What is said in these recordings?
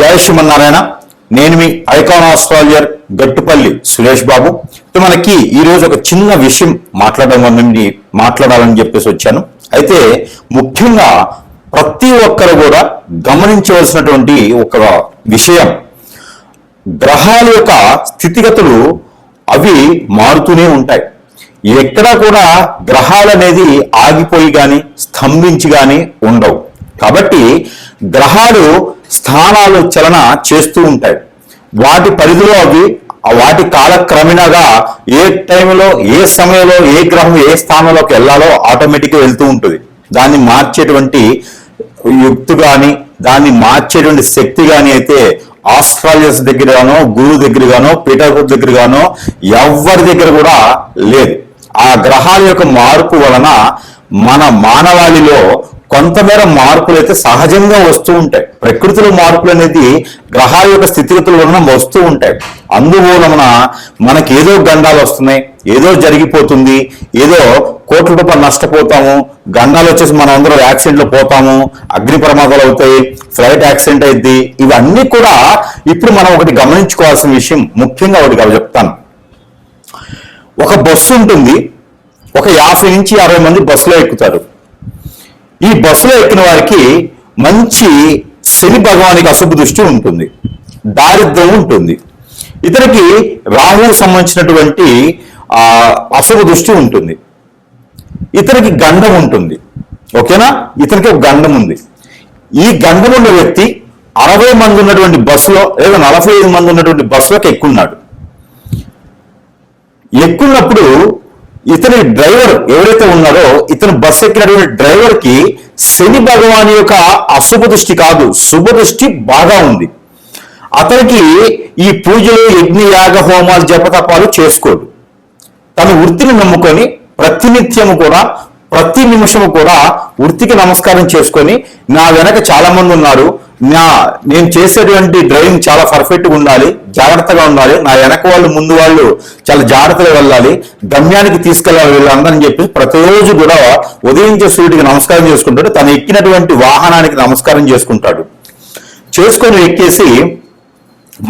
జయ శ్రీమన్నారాయణ. నేను మీ icon astrologer Gattupalli Suresh Babu. మనకి ఈరోజు ఒక చిన్న విషయం మాట్లాడాలని చెప్పేసి వచ్చాను. అయితే ముఖ్యంగా ప్రతి ఒక్కరు కూడా గమనించవలసినటువంటి ఒక విషయం, గ్రహాల యొక్క స్థితిగతులు అవి మారుతూనే ఉంటాయి. ఎక్కడా కూడా గ్రహాలు అనేది ఆగిపోయి కానీ స్తంభించి కానీ ఉండవు. కాబట్టి గ్రహాలు స్థానాలు చలన చేస్తూ ఉంటాయి. వాటి పరిధిలో అవి వాటి కాలక్రమేణాగా ఏ టైంలో ఏ సమయంలో ఏ గ్రహం ఏ స్థానంలోకి వెళ్ళాలో ఆటోమేటిక్గా వెళ్తూ ఉంటుంది. దాన్ని మార్చేటువంటి యుక్తి కానీ దాన్ని మార్చేటువంటి శక్తి కానీ అయితే ఆస్ట్రాలజర్స్ దగ్గర గానో గురువు దగ్గర గానో పీఠాధిపతి దగ్గర గానో ఎవరి దగ్గర కూడా లేదు. ఆ గ్రహాల యొక్క మార్పు వలన మన మానవాళిలో కొంతమేర మార్పులు అయితే సహజంగా వస్తూ ఉంటాయి. ప్రకృతిలో మార్పులు అనేది గ్రహాల యొక్క స్థితిగతుల వలన వస్తూ ఉంటాయి. అందువలన మనకి ఏదో గండాలు వస్తున్నాయి, ఏదో జరిగిపోతుంది, ఏదో కోట్ల రూపాయలు నష్టపోతాము, గండాలు వచ్చేసి మనం అందరూ యాక్సిడెంట్లు పోతాము, అగ్ని ప్రమాదాలు అవుతాయి, ఫ్లైట్ యాక్సిడెంట్ అయింది. ఇవన్నీ కూడా ఇప్పుడు మనం ఒకటి గమనించుకోవాల్సిన విషయం. ముఖ్యంగా ఒకటి చెప్తాను. ఒక బస్సు ఉంటుంది, ఒక 50 నుంచి 60 మంది బస్సులో ఎక్కుతారు. ఈ బస్సులో ఎక్కిన వారికి మంచి శని భగవానికి అశుభ దృష్టి ఉంటుంది, దారిద్ర్యం ఉంటుంది. ఇతనికి రాహువుకు సంబంధించినటువంటి అశుభ దృష్టి ఉంటుంది. ఇతనికి గండం ఉంటుంది. ఓకేనా? ఇతనికి ఒక గండం ఉంది. ఈ గండం ఉన్న వ్యక్తి 60 మంది ఉన్నటువంటి బస్సులో లేదా 45 మంది ఉన్నటువంటి బస్సులోకి ఎక్కున్నాడు. ఎక్కున్నప్పుడు ఇతని డ్రైవర్ ఎవరైతే ఉన్నారో ఇతను బస్సు ఎక్కినటువంటి డ్రైవర్ కి శని భగవాన్ యొక్క అశుభ దృష్టి కాదు, శుభ దృష్టి బాగా ఉంది. అతనికి ఈ పూజలు యజ్ఞ యాగ హోమాలు జపతపాలు చేసుకోడు. తన వృత్తిని నమ్ముకొని ప్రతినిత్యము కూడా ప్రతి నిమిషము కూడా వృత్తికి నమస్కారం చేసుకొని, నా వెనక చాలా మంది ఉన్నారు, నేను చేసేటువంటి డ్రైవింగ్ చాలా పర్ఫెక్ట్గా ఉండాలి, జాగ్రత్తగా ఉండాలి, నా వెనక వాళ్ళు ముందు వాళ్ళు చాలా జాగ్రత్తగా వెళ్ళాలి, గమ్యానికి తీసుకెళ్ళాలి వీళ్ళందరని చెప్పి ప్రతిరోజు కూడా ఉదయించే సూర్యుడికి నమస్కారం చేసుకుంటాడు. తను ఎక్కినటువంటి వాహనానికి నమస్కారం చేసుకుంటాడు. చేసుకొని ఎక్కేసి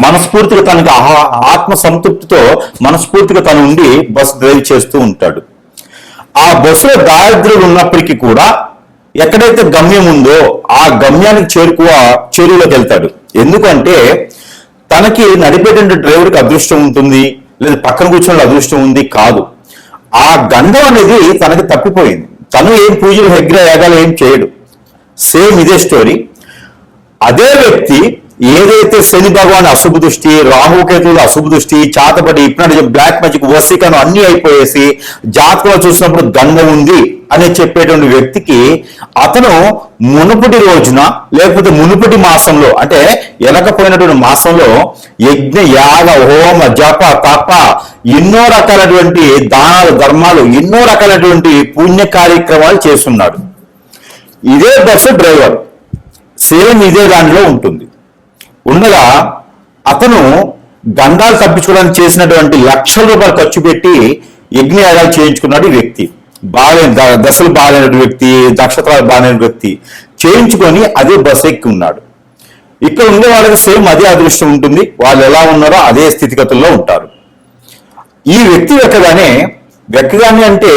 మనస్ఫూర్తిగా తనకి ఆత్మ సంతృప్తితో మనస్ఫూర్తిగా తను ఉండి బస్సు డ్రైవ్ చేస్తూ ఉంటాడు. ఆ బస్సులో దారిద్ర్యం ఉన్నప్పటికీ కూడా ఎక్కడైతే గమ్యం ఉందో ఆ గమ్యానికి చేరువలోకి వెళ్తాడు. ఎందుకంటే తనకి నడిపేటువంటి డ్రైవర్కి అదృష్టం ఉంటుంది, లేదా పక్కన కూర్చొని అదృష్టం ఉంది కాదు. ఆ గండం అనేది తనకి తప్పిపోయింది. తను ఏం పూజలు హెగ్ర యాగాలు ఏం చేయడు. సేమ్ ఇదే స్టోరీ. అదే వ్యక్తి ఏదైతే శని భగవాన్ అశుభ దృష్టి, రాహుకేతువులు అశుభ దృష్టి, చాతపడి ఇప్పుడు బ్లాక్ మ్యాజిక్ వసీకరణ అన్ని అయిపోయేసి జాతకంలో చూసినప్పుడు గండం ఉంది అని చెప్పేటువంటి వ్యక్తికి అతను మునుపటి రోజున లేకపోతే మునుపటి మాసంలో అంటే వెనకపోయినటువంటి మాసంలో యజ్ఞ యాగ హోమ జప తప ఎన్నో రకాలటువంటి దానాలు ధర్మాలు ఎన్నో రకాలటువంటి పుణ్య కార్యక్రమాలు చేస్తున్నాడు. ఇదే బస్సు డ్రైవర్ సేమ్ ఇదే దానిలో ఉంటుంది. ఉండగా అతను గండాలు తప్పించుకోవడానికి చేసినటువంటి లక్షల రూపాయలు ఖర్చు పెట్టి యజ్ఞయాగాలు చేయించుకున్నాడు. ఈ వ్యక్తి దశలు బాగాలేని వ్యక్తి, నక్షత్రాలు బాగాలేని వ్యక్తి చేయించుకొని అదే బస్సు ఎక్కి ఉన్నాడు. ఇక్కడ ఉండే వాళ్ళకి సేమ్ అదే అదృష్టం ఉంటుంది. వాళ్ళు ఎలా ఉన్నారో అదే స్థితిగతుల్లో ఉంటారు. ఈ వ్యక్తి వెక్కగానే అంటే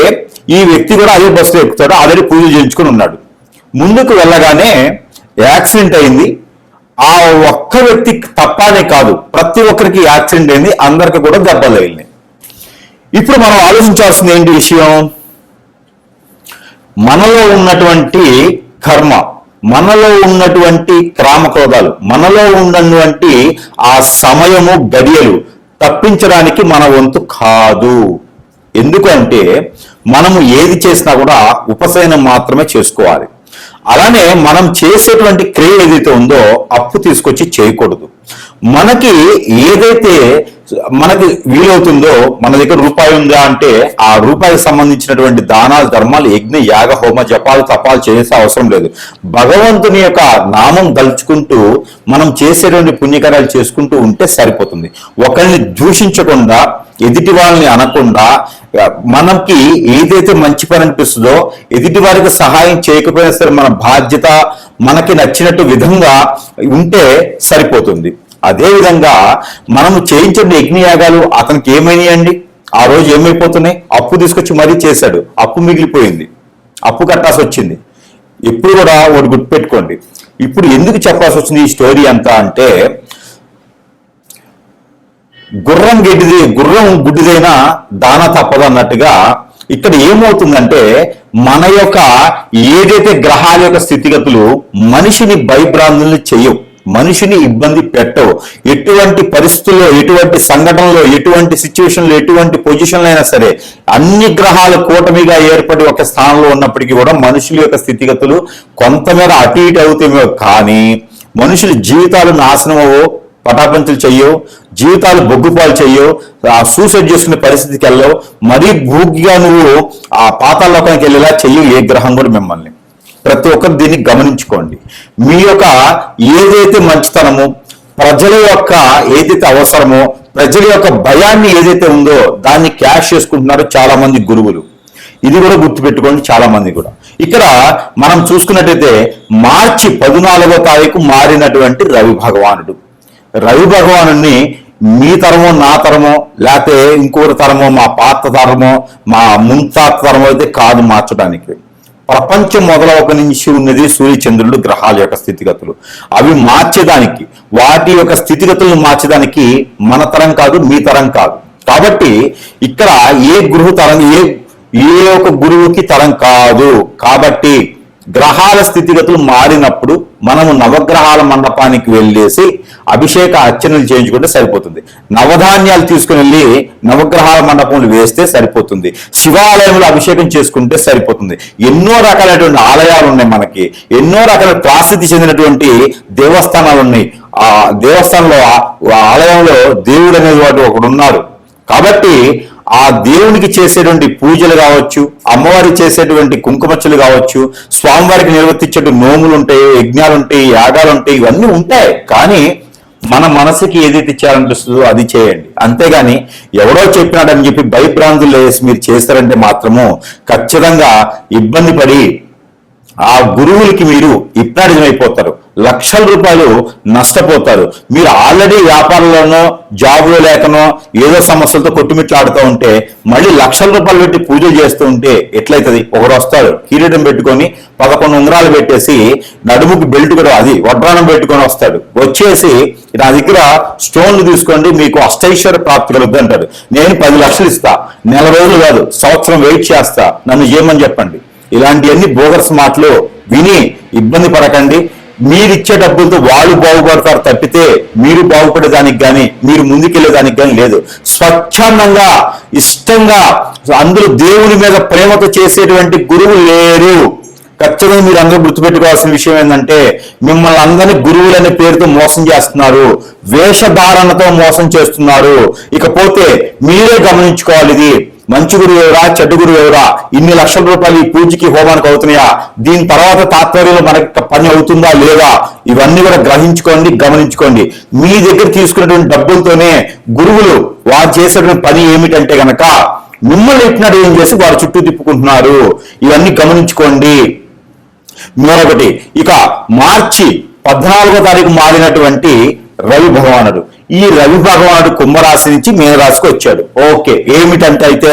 ఈ వ్యక్తి కూడా అదే బస్సులో ఎక్కుతాడు. ఆల్రెడీ పూజలు చేయించుకొని ఉన్నాడు. ముందుకు వెళ్ళగానే యాక్సిడెంట్ అయింది. ఆ ఒక్క వ్యక్తి తప్పనే కాదు, ప్రతి ఒక్కరికి యాక్సిడెంట్ అయింది, అందరికి కూడా దెబ్బలు తగిలినాయి. ఇప్పుడు మనం ఆలోచించాల్సింది ఏంటి విషయం? మనలో ఉన్నటువంటి కర్మ, మనలో ఉన్నటువంటి క్రామక్రోధాలు, మనలో ఉన్నటువంటి ఆ సమయము గడియలు తప్పించడానికి మన వంతు కాదు. ఎందుకంటే మనము ఏది చేసినా కూడా ఉపశమనం మాత్రమే చేసుకోవాలి. అలానే మనం చేసేటువంటి క్రియ ఏదైతే ఉందో అప్పు తీసుకొచ్చి చేయకూడదు. మనకి ఏదైతే మనకి వీలవుతుందో, మన దగ్గర రూపాయి ఉందా అంటే ఆ రూపాయికి సంబంధించినటువంటి దానాలు, ధర్మాలు, యజ్ఞ, యాగ, హోమ, జపాలు, తపాలు చేసే అవసరం లేదు. భగవంతుని యొక్క నామం దలుచుకుంటూ మనం చేసేటువంటి పుణ్యకార్యాలు చేసుకుంటూ ఉంటే సరిపోతుంది. ఒకరిని దూషించకుండా, ఎదుటి వాళ్ళని అనకుండా, మనకి ఏదైతే మంచి పని అనిపిస్తుందో ఎదుటి వారికి సహాయం చేయకపోయినా సరే మన బాధ్యత మనకి నచ్చినట్టు విధంగా ఉంటే సరిపోతుంది. అదేవిధంగా మనము చేయించిన యజ్ఞయాగాలు అతనికి ఏమైనాయండి? ఆ రోజు ఏమైపోతున్నాయి? అప్పు తీసుకొచ్చి మరీ చేశాడు, అప్పు మిగిలిపోయింది, అప్పు కట్టాల్సి వచ్చింది. ఎప్పుడు కూడా ఒకటి గుర్తుపెట్టుకోండి. ఇప్పుడు ఎందుకు చెప్పాల్సి వచ్చింది ఈ స్టోరీ అంతా అంటే, గుర్రం గుడ్డిదైనా దాన తప్పదు అన్నట్టుగా ఇక్కడ ఏమవుతుందంటే, మన యొక్క ఏదైతే గ్రహాల యొక్క స్థితిగతులు మనిషిని భయభ్రాంతుల్ని చేయవు, మనిషిని ఇబ్బంది పెట్టవు. ఎటువంటి పరిస్థితుల్లో, ఎటువంటి సంఘటనలో, ఎటువంటి సిచ్యువేషన్లో, ఎటువంటి పొజిషన్లో అయినా సరే అన్ని గ్రహాలు కూటమిగా ఏర్పడి ఒక స్థానంలో ఉన్నప్పటికీ కూడా మనుషుల యొక్క స్థితిగతులు కొంతమేర అటు ఇటు అవుతామో కానీ మనుషుల జీవితాలు నాశనం అవ్వవు, పటాపంచులు చెయ్యవు, జీవితాలు బొగ్గుపాలు చెయ్యవు, ఆ సూసైడ్ చేసుకునే పరిస్థితికి వెళ్ళవు, మరీ భూగిగా నువ్వు ఆ పాతాళలోకానికి వెళ్ళేలా చెయ్యవు ఏ గ్రహం కూడా మిమ్మల్ని. ప్రతి ఒక్కరు దీన్ని గమనించుకోండి. మీ యొక్క ఏదైతే మంచితనమో, ప్రజల యొక్క ఏదైతే అవసరమో, ప్రజల యొక్క భయాన్ని ఏదైతే ఉందో దాన్ని క్యాష్ చేసుకుంటున్నారు చాలా మంది గురువులు. ఇది కూడా గుర్తుపెట్టుకోండి చాలా మంది కూడా. ఇక్కడ మనం చూసుకున్నట్టయితే మార్చి 14వ తారీఖు మారినటువంటి రవి భగవానుడు. రవి భగవానుడిని మీ తరమో, నా తరమో, లేకపోతే ఇంకొకరి తరమో, మా పాత తరమో, మా ముంతాత తరమో అయితే కాదు మార్చడానికి. ప్రపంచం మొదలవక నుంచి ఉన్నది సూర్యచంద్రుడు, గ్రహాల యొక్క స్థితిగతులు. అవి మార్చేదానికి, వాటి యొక్క స్థితిగతులను మార్చేదానికి మన తరం కాదు, మీ తరం కాదు. కాబట్టి ఇక్కడ ఏ గురువు తరం, ఏ ఒక గురువుకి తరం కాదు. కాబట్టి గ్రహాల స్థితిగతులు మారినప్పుడు మనము నవగ్రహాల మండపానికి వెళ్ళేసి అభిషేక అర్చనలు చేయించుకుంటే సరిపోతుంది. నవధాన్యాలు తీసుకుని వెళ్ళి నవగ్రహాల మండపంలో వేస్తే సరిపోతుంది. శివాలయంలో అభిషేకం చేసుకుంటే సరిపోతుంది. ఎన్నో రకాలైనటువంటి ఆలయాలు ఉన్నాయి మనకి, ఎన్నో రకాల ప్రసిద్ధి చెందినటువంటి దేవస్థానాలు ఉన్నాయి. ఆ దేవస్థానంలో, ఆలయంలో దేవుడు అనేది వాడు ఒకడు ఉన్నారు. కాబట్టి ఆ దేవునికి చేసేటువంటి పూజలు కావచ్చు, అమ్మవారికి చేసేటువంటి కుంకుమచ్చలు కావచ్చు, స్వామివారికి నిర్వర్తించే నోములు ఉంటాయి, యజ్ఞాలు ఉంటాయి, యాగాలు ఉంటాయి, ఇవన్నీ ఉంటాయి. కానీ మన మనసుకి ఏదైతే ఇచ్చారనిపిస్తుందో అది చేయండి. అంతేగాని ఎవడో చెప్పినాడని చెప్పి భయభ్రాంతులు వేసి మీరు చేస్తారంటే మాత్రము ఖచ్చితంగా ఇబ్బంది పడి ఆ గురువులకి మీరు హిప్నాటిజం అయిపోతారు, లక్షల రూపాయలు నష్టపోతారు. మీరు ఆల్రెడీ వ్యాపారంలోనో, జాబులో లేకనో ఏదో సమస్యలతో కొట్టుమిట్లాడుతూ ఉంటే మళ్ళీ లక్షల రూపాయలు పెట్టి పూజలు చేస్తూ ఉంటే ఎట్లయితుంది? ఒకడు వస్తాడు కిరీటం పెట్టుకొని 11 ఉంగరాలు పెట్టేసి నడుముకి బెల్ట్ కూడా, అది వడ్రానం పెట్టుకొని వస్తాడు. వచ్చేసి నా దగ్గర స్టోన్లు తీసుకోండి మీకు అష్టైశ్వర్య ప్రాప్తి కలుగుతుంది అంటాడు. నేను 10 లక్షలు ఇస్తా, నెల రోజులు కాదు సంవత్సరం వెయిట్ చేస్తా, నన్ను చేయమని చెప్పండి. ఇలాంటివన్నీ బోగర్స్ మాటలు విని ఇబ్బంది పడకండి. మీరిచ్చే డబ్బులతో వాళ్ళు బాగుపడతారు తప్పితే మీరు బాగుపడేదానికి కానీ, మీరు ముందుకెళ్లేదానికి కానీ లేదు. స్వచ్ఛందంగా, ఇష్టంగా, అందరూ దేవుని మీద ప్రేమతో చేసేటువంటి గురువు లేరు. ఖచ్చితంగా మీరు అందరూ గుర్తుపెట్టుకోవాల్సిన విషయం ఏంటంటే, మిమ్మల్ని అందరినీ గురువులనే పేరుతో మోసం చేస్తున్నారు, వేషధారణతో మోసం చేస్తున్నారు. ఇకపోతే మీరే గమనించుకోవాలి, ఇది మంచి గురువు ఎవరా, చెడ్డ గురువు ఎవరా, ఇన్ని లక్షల రూపాయలు ఈ పూజకి హోమానికి అవుతున్నాయా, దీని తర్వాత తాత్పర్యంలో మనకి పని అవుతుందా లేదా, ఇవన్నీ కూడా గ్రహించుకోండి, గమనించుకోండి. మీ దగ్గర తీసుకున్నటువంటి డబ్బులతోనే గురువులు వారు చేసేటువంటి పని ఏమిటంటే గనక మిమ్మల్ని ఎట్టినట్టు ఏం చేసి వారు చుట్టూ తిప్పుకుంటున్నారు. ఇవన్నీ గమనించుకోండి. మరొకటి, ఇక మార్చి 14వ తారీఖు మారినటువంటి రవి భగవానుడు. ఈ రవి భగవానుడు కుంభరాశి నుంచి మీనరాశికి వచ్చాడు. ఓకే, ఏమిటంటే అయితే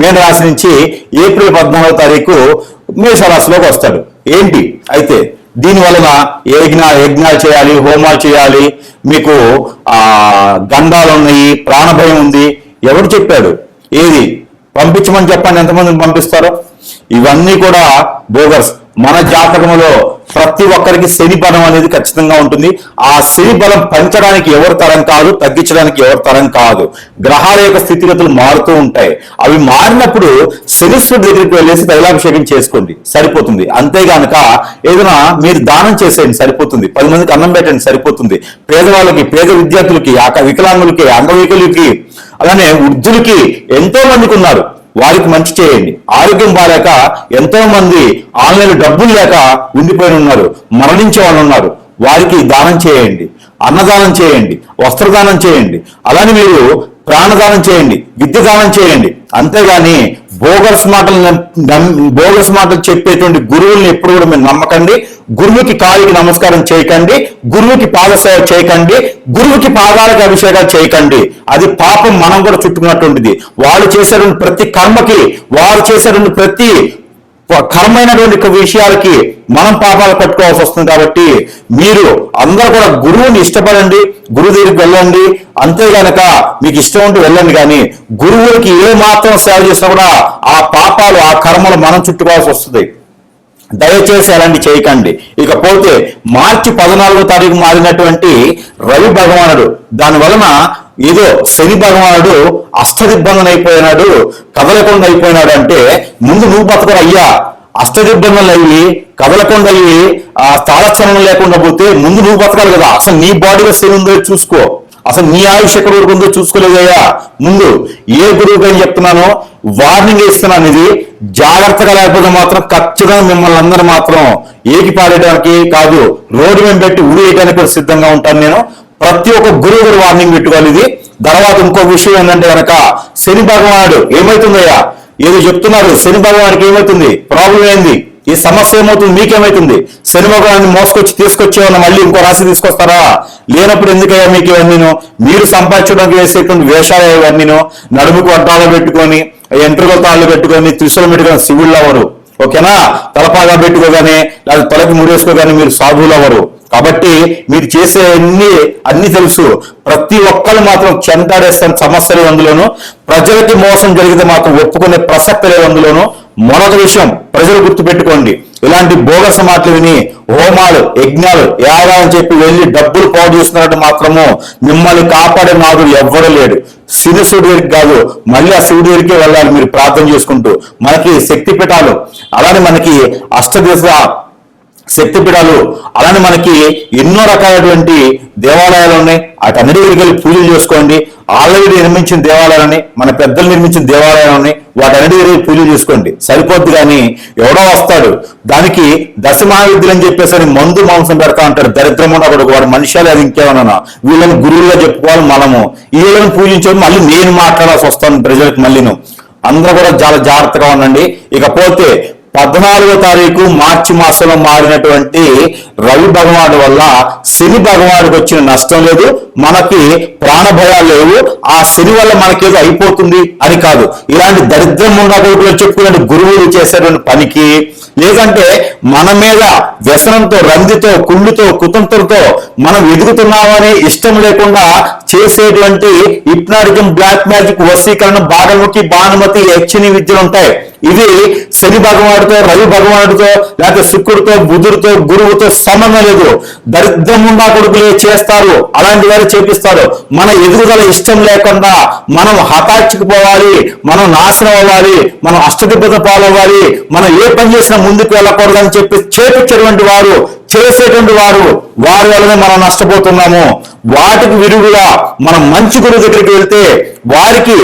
మీనరాశి నుంచి ఏప్రిల్ 14వ తారీఖు మేషరాశిలోకి వస్తాడు. ఏంటి అయితే దీని వలన యజ్ఞాలు చేయాలి, హోమాలు చేయాలి, మీకు గండాలు ఉన్నాయి, ప్రాణభయం ఉంది. ఎవరు చెప్పాడు? ఏది పంపించమని చెప్పండి, ఎంతమందిని పంపిస్తారో? ఇవన్నీ కూడా బోగస్. మన జాతకంలో ప్రతి ఒక్కరికి శని బలం అనేది ఖచ్చితంగా ఉంటుంది. ఆ శని బలం పెంచడానికి ఎవరి తరం కాదు, తగ్గించడానికి ఎవరి తరం కాదు. గ్రహాల యొక్క స్థితిగతులు మారుతూ ఉంటాయి. అవి మారినప్పుడు శనీశ్వరుడి దగ్గరికి వెళ్ళేసి తైలాభిషేకం చేసుకోండి, సరిపోతుంది. అంతేగానక ఏదైనా మీరు దానం చేసేయండి, సరిపోతుంది. 10 మందికి అన్నం పెట్టండి, సరిపోతుంది. పేదవాళ్ళకి, పేద విద్యార్థులకి, వికలాంగులకి, అంగవైకల్యులకి, అలానే వృద్ధులకి ఎంతో మందికి ఉన్నారు, వారికి మంచి చేయండి. ఆరోగ్యం బాగాలేక ఎంతో మంది ఆన్లైన్ డబ్బులు లేక ఉండిపోయి ఉన్నారు, మరణించే వాళ్ళు ఉన్నారు, వారికి దానం చేయండి, అన్నదానం చేయండి, వస్త్రదానం చేయండి, అలానే మీరు ప్రాణదానం చేయండి, విద్య దానం చేయండి. అంతేగాని బోగస్ మాటలు చెప్పేటువంటి గురువుల్ని ఎప్పుడు కూడా మీరు నమ్మకండి. గురువుకి కాలికి నమస్కారం చేయకండి, గురువుకి పాదసేవ చేయకండి, గురువుకి పాదాలకు అభిషేకాలు చేయకండి. అది పాపం మనం కూడా చుట్టుకున్నటువంటిది. వాళ్ళు చేసేటువంటి ప్రతి కర్మకి, వారు చేసేటువంటి ప్రతి కర్మైనటువంటి విషయాలకి మనం పాపాలు కట్టుకోవాల్సి వస్తుంది. కాబట్టి మీరు అందరూ కూడా గురువుని ఇష్టపడండి, గురువు దగ్గరికి వెళ్ళండి. అంతేగానక మీకు ఇష్టం ఉంటే వెళ్ళండి, కానీ గురువులకి ఏ మాత్రం సేవ చేసినా కూడా ఆ పాపాలు, ఆ కర్మలు మనం చుట్టుకోవాల్సి వస్తుంది. దయచేసి అలాంటి చేయకండి. ఇకపోతే మార్చి 14వ తారీఖు మారినటువంటి రవి భగవానుడు, దాని వలన ఏదో శని భగవానుడు అష్టదిగ్బంధన అయిపోయినాడు, కదలకుండా అయిపోయినాడు అంటే ముందు నువ్వు బతకరు అయ్యా. అష్టదిగ్బంధనలు అయ్యి, కదలకుండా అయ్యి, ఆ తాళచలనం లేకుండా పోతే ముందు నువ్వు బతకాలి కదా. అసలు నీ బాడీలో శని ఉందో చూసుకో, అసలు నీ ఆయుష్ ఎక్కడ వరకు ఉందో చూసుకోలేదయ్యా. ముందు ఏ గురువుకి అని చెప్తున్నానో వార్నింగ్ ఇస్తున్నాను. ఇది జాగ్రత్తగా లేకపోతే మాత్రం ఖచ్చితంగా మిమ్మల్ని అందరూ మాత్రం ఏకి పాడేయడానికి కాదు, రోడ్డు మీద పెట్టి ఉడియడానికి కూడా సిద్ధంగా ఉంటాను నేను. ప్రతి ఒక్క గురువు గారు వార్నింగ్ పెట్టుకోవాలి. ఇది తర్వాత ఇంకో విషయం ఏంటంటే కనుక శని భగవానుడు ఏమవుతుందయ్యా, ఏదో చెప్తున్నారు, శని భగవానికి ఏమవుతుంది, ప్రాబ్లం ఏంది, ఈ సమస్య ఏమవుతుంది, మీకేమవుతుంది? శని భగవాన్ని మోసుకొచ్చి తీసుకొచ్చేవన్నా మళ్ళీ ఇంకో రాశి తీసుకొస్తారా? లేనప్పుడు ఎందుకయ్యా మీకు ఇవన్నీను? మీరు సంపాదించడానికి వేసేటువంటి వేషాలు ఇవన్నీను, నడుముకు అడ్డాలు పెట్టుకొని, ఎంట్రుకల తాళ్ళు పెట్టుకొని, త్రిశూలం పెట్టుకొని శివుళ్ళు అవ్వరు. ఓకేనా? తలపాగా పెట్టుకోగానే లేదా తలకి ముడేసుకోగానే మీరు సాధువులు అవ్వరు. కాబట్టి మీరు చేసే అన్ని తెలుసు. ప్రతి ఒక్కరు మాత్రం చెంటాడేస్తాను సమస్యలు అందులోను. ప్రజలకి మోసం జరిగితే మాత్రం ఒప్పుకునే ప్రసక్తి లేదు అందులోను. మరొక విషయం ప్రజలు గుర్తుపెట్టుకోండి, ఇలాంటి బోగస మాటలు విని హోమాలు, యజ్ఞాలు, యాగాలని చెప్పి వెళ్ళి డబ్బులు పాడు చేస్తున్నట్టు మాత్రము మిమ్మల్ని కాపాడే నాదుడు ఎవ్వడూ లేడు. శివుడి దగ్గరికి కాదు, మళ్ళీ ఆ శివుడి దగ్గరికే వెళ్ళాలి మీరు ప్రార్థన చేసుకుంటూ. మనకి శక్తి పీఠాలు, అలానే మనకి అష్టదిశ శక్తిపీఠాలు, అలానే మనకి ఎన్నో రకాలైనటువంటి దేవాలయాలు ఉన్నాయి. వాటన్నిటి దగ్గరికి వెళ్ళి పూజలు చేసుకోండి. ఆల్రెడీ నిర్మించిన దేవాలయాలని, మన పెద్దలు నిర్మించిన దేవాలయాలని, వాటన్నిటి దగ్గర పూజలు చేసుకోండి, సరిపోద్ది. కానీ ఎవడో వస్తాడు, దానికి దశమహావిద్యులు అని చెప్పేసి మందు మాంసం పెడతా అంటాడు, దరిద్రం ఉన్నప్పుడు వాడు మనుషులు అది ఇంకేమన్నా. వీళ్ళని గురువులుగా చెప్పుకోవాలి మనము. వీళ్ళని పూజించడం మళ్ళీ నేను మాట్లాడాల్సి వస్తాను ప్రజలకు. మళ్ళీను అందరూ కూడా చాలా జాగ్రత్తగా ఉండండి. ఇకపోతే 14వ తారీఖు మార్చి మాసంలో మారినటువంటి రవి భగవానుడి వల్ల శని భగవానుడికి వచ్చిన నష్టం లేదు, మనకి ప్రాణ భయాలు లేవు. ఆ శని వల్ల మనకేదో అయిపోతుంది అని కాదు. ఇలాంటి దరిద్రం ఉండకూడదు చెప్పుకునే గురువులు చేసేటువంటి పనికి, లేదంటే మన మీద వ్యసనంతో, రందితో, కుళ్ళుతో, కుతంత్రంతో మనం ఎదుగుతున్నామని ఇష్టం లేకుండా చేసేటువంటి హిప్నాటిజం, బ్లాక్ మ్యాజిక్, వశీకరణ, బాణముఖి, భానుమతి, యక్షిణి విద్యలు ఉంటాయి. ఇవి శని భగవానుడితో, రవి భగవానుడితో, లేకపోతే శుక్రుడితో, బుధుడితో, గురువుతో సంబంధం లేదు. దరిద్రం ఉండా కొడుకులే చేస్తారు, అలాంటి వారు చేపిస్తారు. మన ఎదుగుదల ఇష్టం లేకుండా మనం హఠాత్తుకుపోవాలి, మనం నాశనం అవ్వాలి, మనం అష్టదిబ్బత పాలవ్వాలి, మనం ఏ పని చేసినా ముందుకు వెళ్ళకూడదని చెప్పి చేపించేటువంటి వారు, చేసేటువంటి వారు, వారి వల్లనే మనం నష్టపోతున్నాము. వాటికి విరుగుగా మనం మంచి గురువు దగ్గరికి వెళ్తే వారికి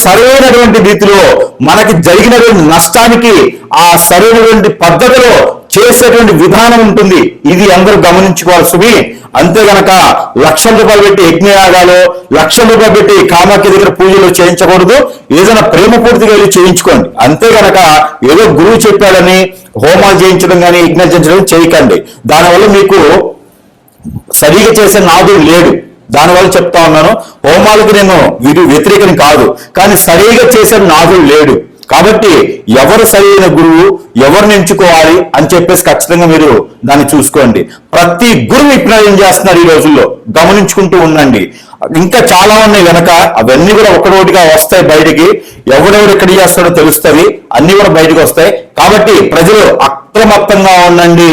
సరైనటువంటి రీతిలో మనకి జరిగినటువంటి నష్టానికి ఆ సరైనటువంటి పద్ధతిలో చేసేటువంటి విధానం ఉంటుంది. ఇది అందరూ గమనించుకోవాలి సుమి. అంతే గనక ₹1,00,000 పెట్టి యజ్ఞయాగాలు, ₹1,00,000 పెట్టి కామాఖ్య దగ్గర పూజలు చేయించకూడదు. ఏదైనా ప్రేమపూర్తిగా వెళ్ళి చేయించుకోండి. అంతే గనక ఏదో గురువు చెప్పాడని హోమాలు చేయించడం కానీ, యజ్ఞాలు చేయించడం చేయకండి. దానివల్ల మీకు సరిగా చేసే నాదుడు లేడు. దానివల్ల చెప్తా ఉన్నాను, హోమాలకి నేను వ్యతిరేకం కాదు, కానీ సరిగా చేసే నాదుడు లేడు. కాబట్టి ఎవరు సరైన గురువు, ఎవరిని ఎంచుకోవాలి అని చెప్పేసి ఖచ్చితంగా మీరు దాన్ని చూసుకోండి. ప్రతి గురువు విప్లవం చేస్తున్నారు ఈ రోజుల్లో, గమనించుకుంటూ ఉండండి. ఇంకా చాలా ఉన్నాయి వెనక, అవన్నీ కూడా ఒకటోటిగా వస్తాయి బయటికి. ఎవడెవడు ఎక్కడ చేస్తాడో తెలుస్తుంది, అన్ని కూడా బయటకు వస్తాయి. కాబట్టి ప్రజలు అప్రమత్తంగా ఉండండి,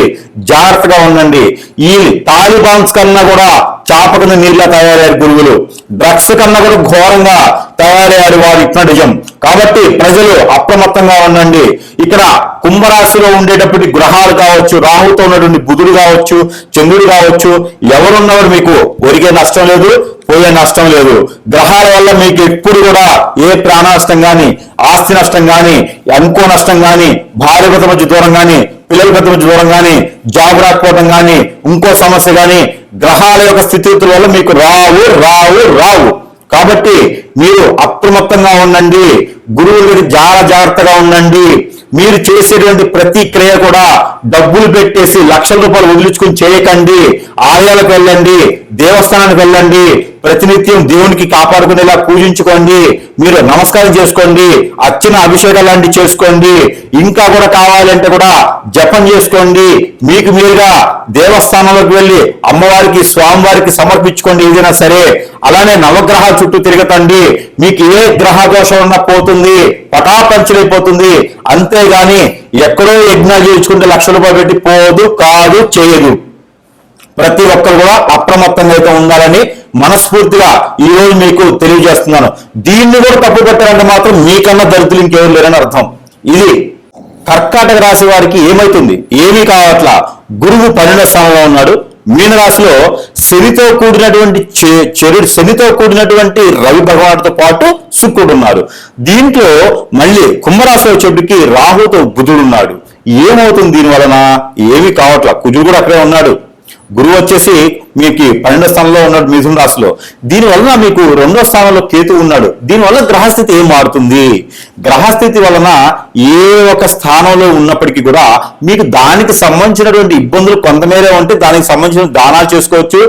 జాగ్రత్తగా ఉండండి. ఈ తాలిబాన్స్ కన్నా కూడా చాపకన నీళ్ళ తయారయ్యారు గురువులు, డ్రగ్స్ కన్నా కూడా ఘోరంగా తయారయ్యారు వారు హిప్నటిజం. కాబట్టి ప్రజలు అప్రమత్తంగా ఉండండి. ఇక్కడ కుంభరాశిలో ఉండేటప్పటి గ్రహాలు కావచ్చు, రాహుతో ఉన్నటువంటి బుధుడు కావచ్చు, చంద్రుడు కావచ్చు, ఎవరున్నవారు మీకు ఒరిగే నష్టం లేదు, పోయే నష్టం లేదు. గ్రహాల వల్ల మీకు ఎప్పుడు కూడా ఏ ప్రాణ నష్టం కానీ, ఆస్తి నష్టం కానీ, అనుకో నష్టం కానీ, భార్య భర్త మధ్య దూరం కానీ, పిల్లల పెద్ద మధ్య దూరం కానీ, జాబ్ రాకపోవడం కానీ, ఇంకో సమస్య కానీ గ్రహాల యొక్క స్థితిగతుల వల్ల మీకు రావు రావు రావు. కాబట్టి మీరు అప్రమత్తంగా ఉండండి, గురువుల దగ్గర చాలా జాగ్రత్తగా ఉండండి. మీరు చేసేటువంటి ప్రతి క్రియ కూడా డబ్బులు పెట్టేసి లక్షల రూపాయలు వదిలించుకుని చేయకండి. ఆలయాలకు వెళ్ళండి, దేవస్థానానికి వెళ్ళండి, ప్రతినిత్యం దేవునికి కాపాడుకునేలా పూజించుకోండి, మీరు నమస్కారం చేసుకోండి, అర్చన అభిషేకాలు లాంటివి చేసుకోండి. ఇంకా కూడా కావాలంటే కూడా జపం చేసుకోండి. మీకు మీరుగా దేవస్థానంలోకి వెళ్ళి అమ్మవారికి, స్వామివారికి సమర్పించుకోండి ఏదైనా సరే. అలానే నవగ్రహాల చుట్టూ తిరగతండి. మీకు ఏ గ్రహ దోషం ఉన్నా పోతుంది, పటాపంచలైపోతుంది. అంతేగాని ఎక్కడో యజ్ఞాలు చేయించుకుంటే లక్షల రూపాయలు పెట్టి పోదు, కాదు, చేయదు. ప్రతి ఒక్కరు కూడా అప్రమత్తంగా అయితే ఉండాలని మనస్ఫూర్తిగా ఈ రోజు మీకు తెలియజేస్తున్నాను. దీన్ని కూడా తప్పు పెట్టాలంటే మాత్రం మీకన్నా దరిద్రులు ఇంకేం లేరని అర్థం. ఇది కర్కాటక రాశి వారికి ఏమైతుంది, ఏమీ కావట్లా. గురువు 12వ స్థానంలో ఉన్నాడు. మీనరాశిలో శనితో కూడినటువంటి రవి భగవానుడితో పాటు శుక్రుడు ఉన్నారు. దీంట్లో మళ్ళీ కుంభరాశిలో వచ్చేటికి రాహుతో బుధుడు ఉన్నాడు. ఏమవుతుంది దీని వలన? ఏమీ కావట్లా. కుజుడు కూడా అక్కడే ఉన్నాడు. గురువు వచ్చేసి మీకు 12వ స్థానంలో ఉన్నాడు మిథున రాశిలో. దీనివలన మీకు 2వ స్థానంలో కేతు ఉన్నాడు. దీనివల్ల గ్రహస్థితి ఏం మారుతుంది? గ్రహస్థితి వలన ఏ ఒక స్థానంలో ఉన్నప్పటికీ కూడా మీకు దానికి సంబంధించినటువంటి ఇబ్బందులు కొంతమేరే ఉంటే దానికి సంబంధించిన దానాలు చేసుకోవచ్చు,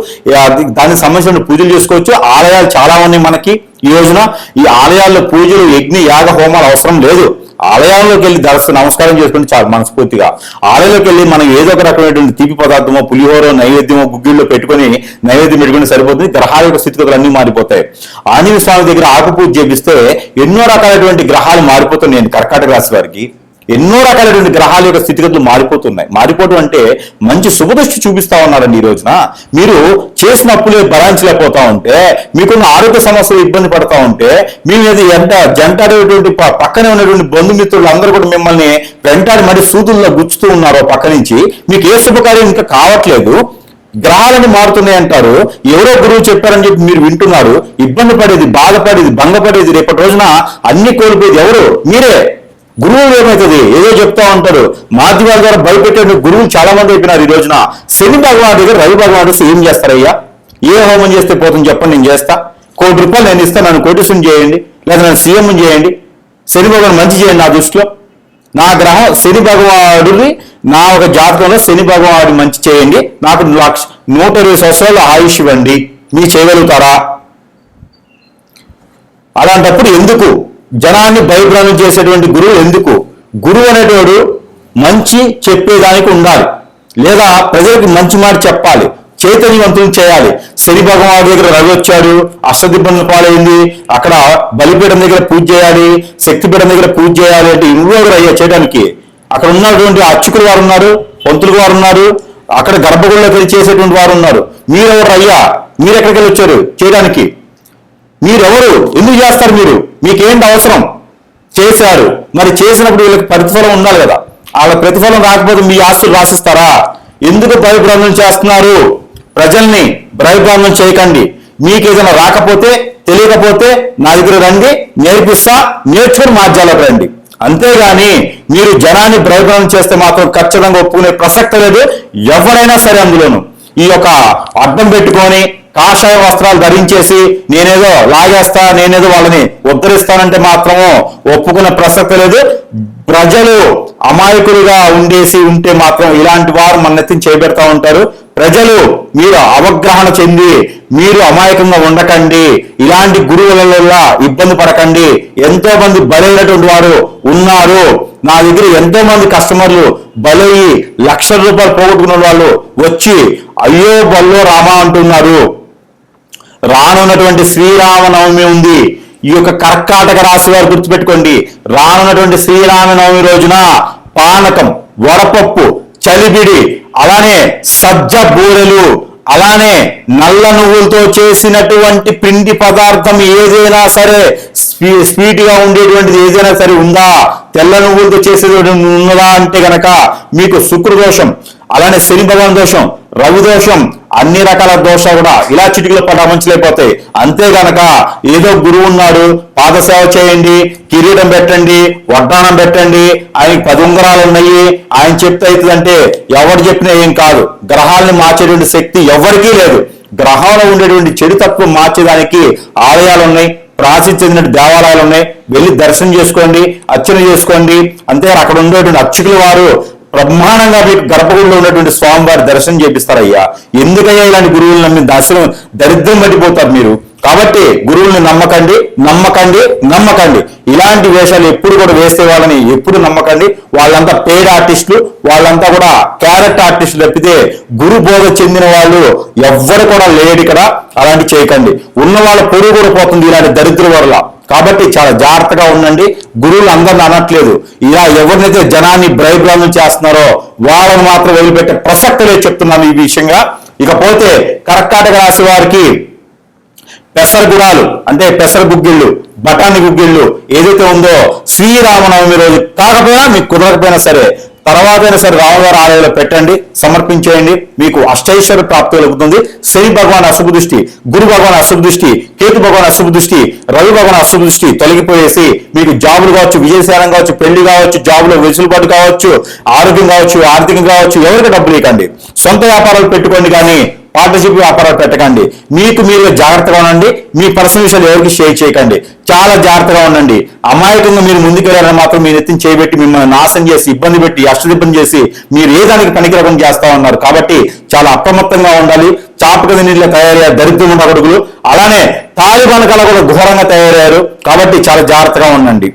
దానికి సంబంధించిన పూజలు చేసుకోవచ్చు. ఆలయాలు చాలా ఉన్నాయి మనకి ఈ రోజున. ఈ ఆలయాల్లో పూజలు, యజ్ఞ, యాగ, హోమాలు అవసరం లేదు. ఆలయాల్లోకి వెళ్ళి నమస్కారం చేసుకుంటే చాలా మనస్ఫూర్తిగా ఆలయంలోకి వెళ్ళి మనం ఏదో ఒక రకమైనటువంటి తీపి పదార్థమో, పులిహోరో, నైవేద్యమో గుగ్గిళ్ళలో పెట్టుకుని నైవేద్యం పెట్టుకుని సరిపోతుంది. గ్రహాల యొక్క స్థితిగతులు అన్ని మారిపోతాయి. ఆంజనేయ స్వామి దగ్గర ఆకు పూజ చేపిస్తే ఎన్నో రకాలైనటువంటి గ్రహాలు మారిపోతున్నాయి. కర్కాటక రాశి వారికి ఎన్నో రకాలైనటువంటి గ్రహాల యొక్క స్థితిగతులు మారిపోతున్నాయి. మారిపోవడం అంటే మంచి శుభదృష్టి చూపిస్తా ఉన్నారండి. ఈ రోజున మీరు చేసిన అప్పులే భరాంచలేకపోతా ఉంటే, మీకున్న ఆరోగ్య సమస్యలు ఇబ్బంది పడతా ఉంటే, మీ మీద జంటాడేటువంటి పక్కనే ఉన్నటువంటి బంధుమిత్రులు అందరూ కూడా మిమ్మల్ని వెంటాడి మరి సూదుల్లో గుచ్చుతూ ఉన్నారు పక్క నుంచి. మీకు ఏ శుభకార్యం ఇంకా కావట్లేదు, గ్రహాలను మారుతున్నాయి అంటారు. ఎవరో గురువు చెప్పారని చెప్పి మీరు వింటున్నారు. ఇబ్బంది పడేది, బాధపడేది, భంగపడేది, రేపటి రోజున అన్ని కోల్పోయేది ఎవరు? మీరే. గురువులు ఏమవుతుంది? ఏదో చెప్తా ఉంటారు. మాధ్యమాల ద్వారా భయపెట్టే గురువులు చాలా మంది అయిపోయినారు ఈ రోజున. శని భగవాన్ దగ్గర రవి భగవాన్ ఏం చేస్తారయ్యా? ఏ హోమం చేస్తే పోతుంది చెప్పండి, నేను చేస్తా. ₹1,00,00,000 నేను ఇస్తాను, నన్ను కోటీసుని చేయండి, లేదా నన్ను సీఎం చేయండి. శని భగవాన్ మంచి చేయండి నా దృష్టిలో. నా గ్రహం శని భగవానుడిని, నా ఒక జాతకంలో శని భగవానుడి మంచి చేయండి, నాకు 120 సంవత్సరాలు ఆయుష్ ఇవ్వండి. మీరు చేయగలుగుతారా? అలాంటప్పుడు ఎందుకు జనాన్ని భయభ్రాంతం చేసేటువంటి గురువు ఎందుకు? గురువు అనేటోడు మంచి చెప్పేదానికి ఉండాలి, లేదా ప్రజలకు మంచి మాట చెప్పాలి, చైతన్యవంతులు చేయాలి. శని భగవానుడి దగ్గర రవి వచ్చాడు, అష్టదిబ్బందుల పాలైంది, అక్కడ బలిపీఠం దగ్గర పూజ చేయాలి, శక్తిపీఠం దగ్గర పూజ చేయాలి అంటే ఇంకొకరు అయ్యా చేయడానికి. అక్కడ ఉన్నటువంటి అర్చకులు వారు ఉన్నారు, పంతులు వారు ఉన్నారు, అక్కడ గర్భగుడిలోకి వెళ్ళి చేసేటువంటి వారు ఉన్నారు. మీరెవరు అయ్యా? మీరు ఎక్కడికి వెళ్ళి వచ్చారు చేయడానికి? మీరెవరు? ఎందుకు చేస్తారు? మీకేంటి అవసరం? చేశారు, మరి చేసినప్పుడు వీళ్ళకి ప్రతిఫలం ఉండాలి కదా. వాళ్ళ ప్రతిఫలం రాకపోతే మీ ఆస్తులు రాసిస్తారా? ఎందుకు భయభ్రాంతం చేస్తున్నారు? ప్రజల్ని భయభ్రాంతం చేయకండి. మీకు ఏదైనా రాకపోతే, తెలియకపోతే నా దగ్గర రండి, నేర్పిస్తా, నేర్చుకుని మార్గాలకు రండి. అంతేగాని మీరు జనాన్ని భయభ్రాంతం చేస్తే మాత్రం ఖచ్చితంగా ఒప్పుకునే ప్రసక్తి లేదు ఎవరైనా సరే. అందులోను ఈ యొక్క అడ్డం పెట్టుకొని కాషాయ వస్త్రాలు ధరించేసి నేనేదో లాగేస్తా, నేనేదో వాళ్ళని ఉద్ధరిస్తానంటే మాత్రము ఒప్పుకునే ప్రసక్తి లేదు. ప్రజలు అమాయకులుగా ఉంటే మాత్రం ఇలాంటి వారు మన నెత్తిని చేయబెడతా ఉంటారు. ప్రజలు మీరు అవగాహన చెంది మీరు అమాయకంగా ఉండకండి, ఇలాంటి గురువుల వల్ల ఇబ్బంది పడకండి. ఎంతో మంది బలైనటువంటి వారు ఉన్నారు. నా దగ్గర ఎంతో మంది కస్టమర్లు బలయ్యి లక్షల రూపాయలు పోగొట్టుకున్న వాళ్ళు వచ్చి అయ్యో బల్లో రామా అంటున్నారు. రానున్నటువంటి శ్రీరామనవమి ఉంది. ఈ యొక్క కర్కాటక రాశి వారు గుర్తుపెట్టుకోండి, రానున్నటువంటి శ్రీరామనవమి రోజున పానకం, వడపప్పు, చలిబిడి, అలానే సజ్జ బూరెలు, అలానే నల్ల నువ్వులతో చేసినటువంటి పిండి పదార్థం ఏదైనా సరే, స్వీట్ గా ఉండేటువంటిది ఏదైనా సరే ఉందా, తెల్ల నువ్వులతో చేసేది ఉన్నదా అంటే గనక మీకు శుక్రదోషం, అలానే శని భగవాన్ దోషం, రవి దోషం, అన్ని రకాల దోషాలు కూడా ఇలా చిటికలు పటామంచలేకపోతాయి. అంతే గనక ఏదో గురువు ఉన్నాడు, పాదసేవ చేయండి, కిరీటం పెట్టండి, వడ్డానం పెట్టండి, ఆయనకి 10 ఉంగరాలు ఉన్నాయి, ఆయన చెప్తే అవుతుందంటే ఎవరు చెప్పినా ఏం కాదు. గ్రహాలను మార్చేటువంటి శక్తి ఎవరికీ లేదు. గ్రహాల్లో ఉండేటువంటి చెడు తత్వం మార్చేదానికి ఆలయాలు ఉన్నాయి, ప్రాచీన చెందిన దేవాలయాలు ఉన్నాయి. వెళ్ళి దర్శనం చేసుకోండి, అర్చన చేసుకోండి. అంతే అక్కడ ఉండేటువంటి అర్చకుల వారు బ్రహ్మాండంగా మీకు గర్భగుడిలో ఉన్నటువంటి స్వామివారి దర్శనం చేపిస్తారయ్యా. ఎందుకయ్యా ఇలాంటి గురువులు నమ్మి దరిద్రం పట్టిపోతారు మీరు. కాబట్టి గురువుల్ని నమ్మకండి. ఇలాంటి వేషాలు ఎప్పుడు కూడా వేసే వాళ్ళని ఎప్పుడు నమ్మకండి. వాళ్ళంతా పెయిడ్ ఆర్టిస్టులు, వాళ్ళంతా కూడా క్యారెక్టర్ ఆర్టిస్టులు తప్పితే గురు బోధ చెందిన వాళ్ళు ఎవ్వరు కూడా లేడు ఇక్కడ. అలాంటి చేయకండి. ఉన్న వాళ్ళ పొరుగు కూడా పోతుంది ఇలాంటి దరిద్ర వల్ల. కాబట్టి చాలా జాగ్రత్తగా ఉండండి. గురువులు అందరిని అనట్లేదు, ఇలా ఎవరినైతే జనాన్ని భయభ్రాంతం చేస్తున్నారో వాళ్ళని మాత్రం వదిలిపెట్టే ప్రసక్తి లేదు చెప్తున్నాను ఈ విషయంగా. ఇకపోతే కర్కాటక రాశి వారికి పెసర గుడాలు అంటే పెసర గుగ్గిళ్ళు, బఠానీ గుగ్గిళ్ళు ఏదైతే ఉందో శ్రీరామనవమి రోజు కాకపోయినా మీకు కుదరకపోయినా సరే తర్వాతైనా సరే రామవారి ఆలయంలో పెట్టండి, సమర్పించేయండి. మీకు అష్టైశ్వర్య ప్రాప్తి కలుగుతుంది. శని భగవాన్ అశుభ దృష్టి, గురు భగవాన్ అశుభ దృష్టి, కేతు భగవాన్ అశుభ దృష్టి, రవి భగవాన్ అశుభ దృష్టి తొలగిపోయేసి మీకు జాబులు కావచ్చు, విజయశాలం కావచ్చు, పెళ్లి కావచ్చు, జాబులో వెసులుబాటు కావచ్చు, ఆరోగ్యం కావచ్చు, ఆర్థికం కావచ్చు. ఎవరికి డబ్బులు ఇవ్వకండి, సొంత వ్యాపారాలు పెట్టుకోండి, కానీ పార్ట్నర్షిప్ వ్యాపారాలు పెట్టకండి. మీకు మీరు జాగ్రత్తగా ఉండండి. మీ పర్సనల్ విషయాలు ఎవరికి షేర్ చేయకండి. చాలా జాగ్రత్తగా ఉండండి. అమాయకంగా మీరు ముందుకెళ్ళారని మాత్రం మీరు ఎత్తిని చేయబెట్టి మిమ్మల్ని నాశనం చేసి ఇబ్బంది పెట్టి అష్టదిబ్బంది చేసి మీరు ఏ దానికి పనికిరకం చేస్తా ఉన్నారు. కాబట్టి చాలా అప్రమత్తంగా ఉండాలి. చాపక నీళ్ళ తయారయ్యారు దరిద్రం ఉన్న కొడుకులు, అలానే తాలిబాన్ కళ కూడా ఘోరంగా తయారయ్యారు. కాబట్టి చాలా జాగ్రత్తగా ఉండండి.